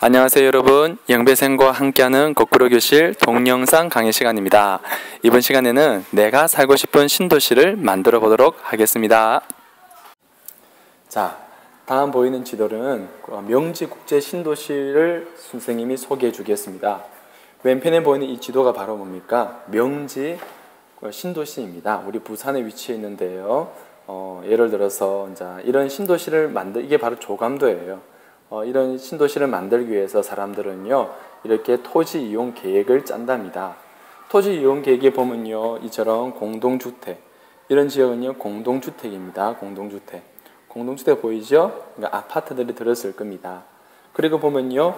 안녕하세요 여러분, 영배생과 함께하는 거꾸로 교실 동영상 강의 시간입니다. 이번 시간에는 내가 살고 싶은 신도시를 만들어 보도록 하겠습니다. 자, 다음 보이는 지도는 명지 국제 신도시를 선생님이 소개해 주겠습니다. 왼편에 보이는 이 지도가 바로 뭡니까? 명지 신도시입니다. 우리 부산에 위치해 있는데요. 예를 들어서 이런 신도시를 이게 바로 조감도예요. 이런 신도시를 만들기 위해서 사람들은요, 이렇게 토지 이용 계획을 짠답니다. 토지 이용 계획에 보면요, 이처럼 공동주택, 이런 지역은요, 공동주택입니다. 공동주택 보이죠? 그러니까 아파트들이 들었을 겁니다. 그리고 보면요,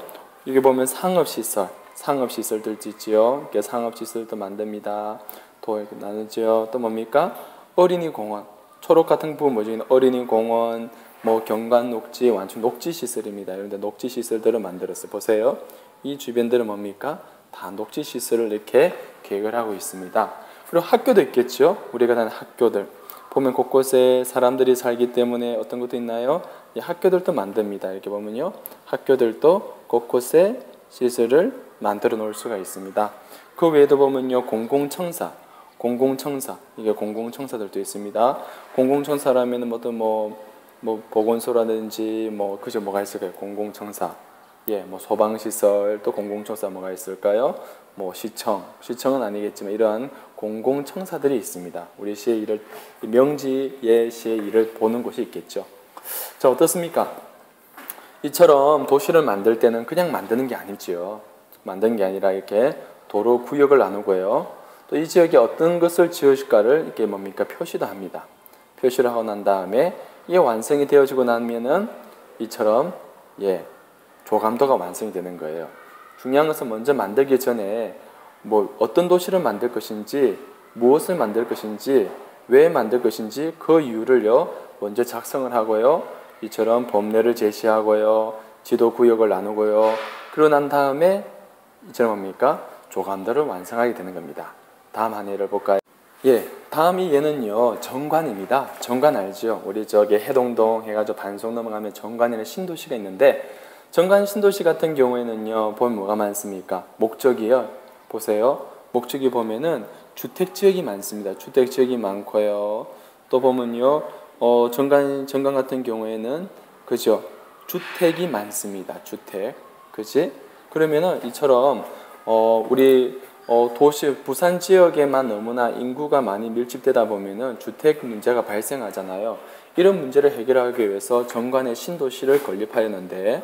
여기 보면 상업시설들 있지요. 이렇게 상업시설도 만듭니다. 또 이렇게 나누죠. 또 뭡니까? 어린이공원, 초록 같은 부분 뭐죠? 어린이공원, 경관 녹지, 완충 녹지 시설입니다. 이런데 녹지 시설들을 만들었어요. 보세요. 이 주변들은 뭡니까? 다 녹지 시설을 이렇게 계획을 하고 있습니다. 그리고 학교도 있겠죠. 우리가 다니는 학교들 보면 곳곳에 사람들이 살기 때문에 어떤 것도 있나요? 이 학교들도 만듭니다. 이렇게 보면요, 학교들도 곳곳에 시설을 만들어 놓을 수가 있습니다. 그 외에도 보면요, 공공청사, 이게 공공청사들도 있습니다. 공공청사라면 보건소라든지 그죠, 뭐가 있을까요? 공공청사, 소방시설, 또 공공청사 뭐가 있을까요? 시청은 아니겠지만 이러한 공공청사들이 있습니다. 우리 시의 일을, 명지의 시의 일을 보는 곳이 있겠죠. 자, 어떻습니까? 이처럼 도시를 만들 때는 그냥 만드는 게 아니지요. 만드는 게 아니라 이렇게 도로 구역을 나누고요. 또 이 지역에 어떤 것을 지으실까를 이렇게 표시도 합니다. 표시를 하고 난 다음에 이게 완성이 되어지고 나면은 이처럼 조감도가 완성이 되는 거예요. 중요한 것은 먼저 만들기 전에 어떤 도시를 만들 것인지, 무엇을 만들 것인지, 왜 만들 것인지 그 이유를요 먼저 작성을 하고요, 이처럼 범례를 제시하고요, 지도 구역을 나누고요, 그러고 난 다음에 이처럼 뭡니까? 조감도를 완성하게 되는 겁니다. 다음 한 예를 볼까요? 다음이 얘는요, 정관입니다. 정관 알죠? 우리 해동동 해가지고 반송 넘어가면 정관이라는 신도시가 있는데, 정관 신도시 같은 경우에는요, 보면 뭐가 많습니까? 목적이요. 보세요. 목적이 보면은 주택지역이 많습니다. 주택지역이 많고요. 또 보면요, 정관 같은 경우에는, 그죠? 주택이 많습니다. 주택. 그지? 그러면은 이처럼, 우리 도시, 부산 지역에만 너무나 인구가 많이 밀집되다 보면은 주택 문제가 발생하잖아요. 이런 문제를 해결하기 위해서 정관의 신도시를 건립하였는데,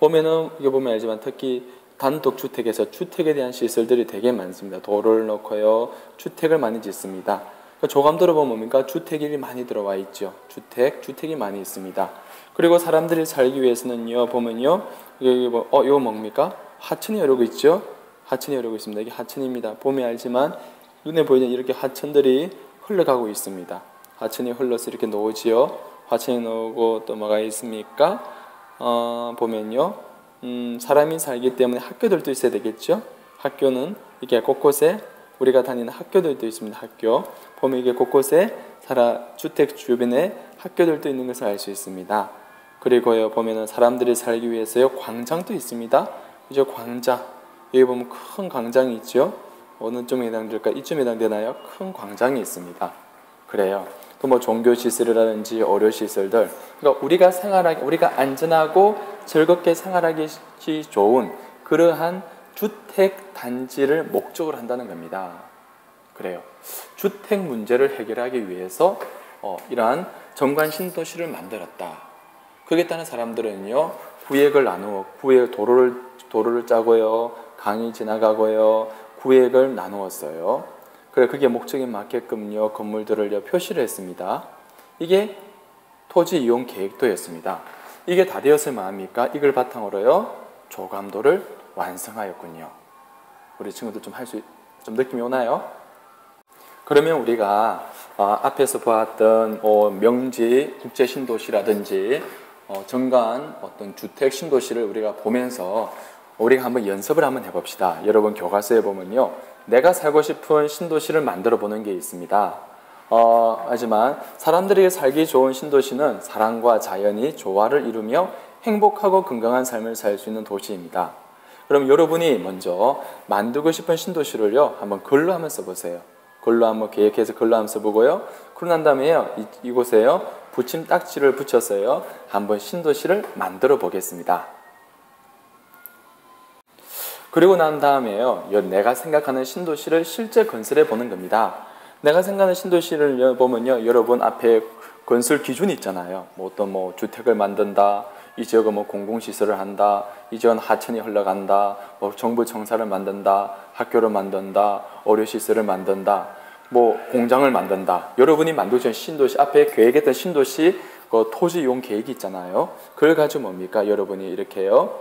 이게 보면 알지만 특히 단독주택에서 주택에 대한 시설들이 되게 많습니다. 도로를 놓고요, 주택을 많이 짓습니다. 조감도로 보면 뭡니까? 주택이 많이 들어와 있죠. 주택이 많이 있습니다. 그리고 사람들이 살기 위해서는요, 보면요, 이거 뭡니까? 하천이 흐르고 있죠? 하천이 흐르고 있습니다. 이게 하천입니다. 보면 알지만 눈에 보이는 이렇게 하천들이 흘러가고 있습니다. 하천이 흘러서 이렇게 놓지요. 하천이 놓고 또 뭐가 있습니까? 보면요, 사람이 살기 때문에 학교들도 있어야 되겠죠. 학교는 이게 곳곳에 우리가 다니는 학교들도 있습니다. 학교 보면 이게 곳곳에 주택 주변에 학교들도 있는 것을 알 수 있습니다. 그리고요, 보면은 사람들이 살기 위해서요, 광장도 있습니다. 그죠? 광장. 여기 보면 큰 광장이 있죠. 어느 쪽에 해당될까? 이쯤에 해당되나요? 큰 광장이 있습니다. 그래요. 또 종교시설이라든지 의료시설들. 그러니까 우리가 안전하고 즐겁게 생활하기 좋은 그러한 주택 단지를 목적으로 한다는 겁니다. 그래요. 주택 문제를 해결하기 위해서 이러한 정관 신도시를 만들었다. 거기에 따른 사람들은요, 구역을 나누어 도로를 짜고요, 강이 지나가고요, 구역을 나누었어요. 그게 목적에 맞게끔요, 건물들을 표시를 했습니다. 이게 토지 이용 계획도였습니다. 이게 다 되었을 만합니까? 이걸 바탕으로요, 조감도를 완성하였군요. 우리 친구들 좀 느낌이 오나요? 그러면 우리가 앞에서 보았던 명지 국제 신도시라든지 정관 어떤 주택 신도시를 우리가 보면서 우리가 한번 연습을 한번 해봅시다. 여러분 교과서에 보면요, 내가 살고 싶은 신도시를 만들어 보는 게 있습니다. 하지만 사람들에게 살기 좋은 신도시는 사람과 자연이 조화를 이루며 행복하고 건강한 삶을 살 수 있는 도시입니다. 그럼 여러분이 먼저 만들고 싶은 신도시를요, 한번 글로 한번 써보세요. 글로 한번 계획해서 글로 한번 써보고요. 그러고 난 다음에요, 이곳에요, 붙임 딱지를 붙였어요. 한번 신도시를 만들어 보겠습니다. 그리고 난 다음에요, 내가 생각하는 신도시를 실제 건설해 보는 겁니다. 내가 생각하는 신도시를 보면요, 여러분 앞에 건설 기준이 있잖아요. 어떤 주택을 만든다, 이 지역은 공공시설을 한다, 이 지역은 하천이 흘러간다, 정부 청사를 만든다, 학교를 만든다, 의료시설을 만든다, 공장을 만든다. 여러분이 만들어진 신도시, 앞에 계획했던 신도시 토지 이용 계획이 있잖아요. 그걸 가지고 뭡니까? 여러분이 이렇게요,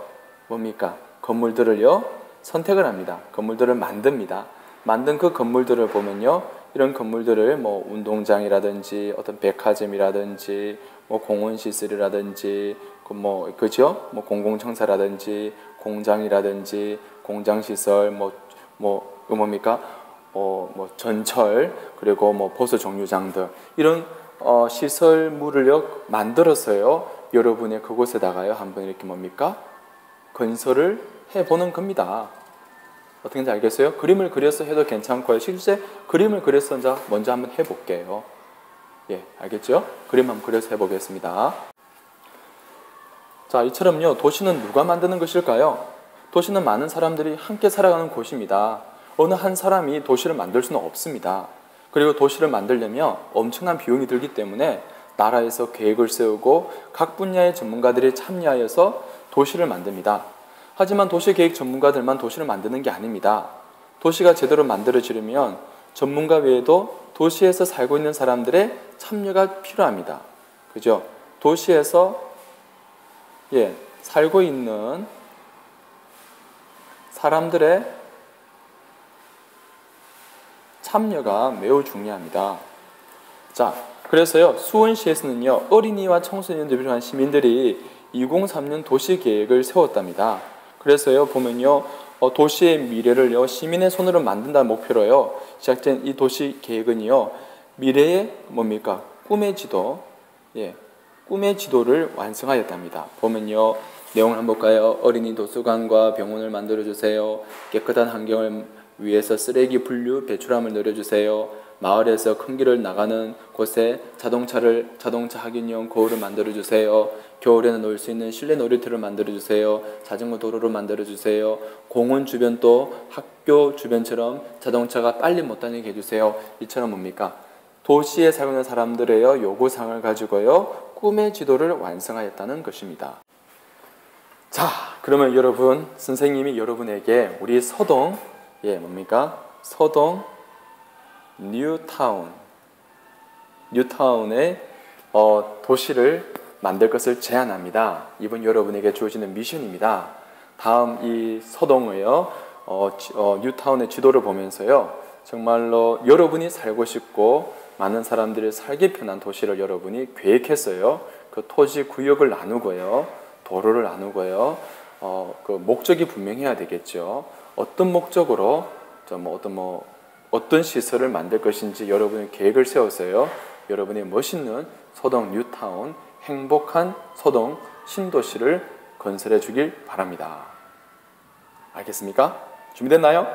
건물들을요, 선택을 합니다. 건물들을 만듭니다. 만든 그 건물들을 보면요, 이런 건물들을 운동장이라든지 어떤 백화점이라든지 공원시설이라든지 그죠? 공공청사라든지 공장이라든지 공장시설 전철, 그리고 버스 정류장들, 이런 시설물을요 만들어서요, 여러분의 그곳에다가요 한번 이렇게 건설을 해보는 겁니다. 어떻게인지 알겠어요? 그림을 그려서 해도 괜찮고요. 실제 그림을 그려서 먼저 한번 해볼게요. 예, 알겠죠? 그림 한번 그려서 해보겠습니다. 자, 이처럼요, 도시는 누가 만드는 것일까요? 도시는 많은 사람들이 함께 살아가는 곳입니다. 어느 한 사람이 도시를 만들 수는 없습니다. 그리고 도시를 만들려면 엄청난 비용이 들기 때문에 나라에서 계획을 세우고 각 분야의 전문가들이 참여하여서 도시를 만듭니다. 하지만 도시계획 전문가들만 도시를 만드는 게 아닙니다. 도시가 제대로 만들어지려면 전문가 외에도 도시에서 살고 있는 사람들의 참여가 필요합니다. 그죠? 도시에서 살고 있는 사람들의 참여가 매우 중요합니다. 자, 그래서요, 수원시에서는요, 어린이와 청소년들 비롯한 시민들이 2003년 도시계획을 세웠답니다. 그래서요, 보면요, 도시의 미래를요, 시민의 손으로 만든다는 목표로요, 시작된 이 도시계획은요, 미래의 꿈의 지도, 꿈의 지도를 완성하였답니다. 보면요, 내용을 한번 볼까요? 어린이 도서관과 병원을 만들어주세요. 깨끗한 환경을 위해서 쓰레기 분류 배출함을 늘려주세요. 마을에서 큰 길을 나가는 곳에 자동차 확인용 거울을 만들어주세요. 겨울에는 놀 수 있는 실내 놀이터를 만들어주세요. 자전거 도로를 만들어주세요. 공원 주변도 학교 주변처럼 자동차가 빨리 못 다니게 해주세요. 이처럼 도시에 살고 있는 사람들의 요구사항을 가지고요, 꿈의 지도를 완성하였다는 것입니다. 자, 그러면 여러분, 선생님이 여러분에게 우리 서동, 서동 뉴타운의 도시를 만들 것을 제안합니다. 이번 여러분에게 주어지는 미션입니다. 다음 이 서동의요, 뉴타운의 지도를 보면서요, 정말로 여러분이 살고 싶고 많은 사람들이 살기 편한 도시를 여러분이 계획했어요. 그 토지 구역을 나누고요, 도로를 나누고요, 그 목적이 분명해야 되겠죠. 어떤 목적으로 어떤 시설을 만들 것인지 여러분이 계획을 세웠어요. 여러분이 멋있는 서동 뉴타운, 행복한 서동 신도시를 건설해 주길 바랍니다. 알겠습니까? 준비됐나요?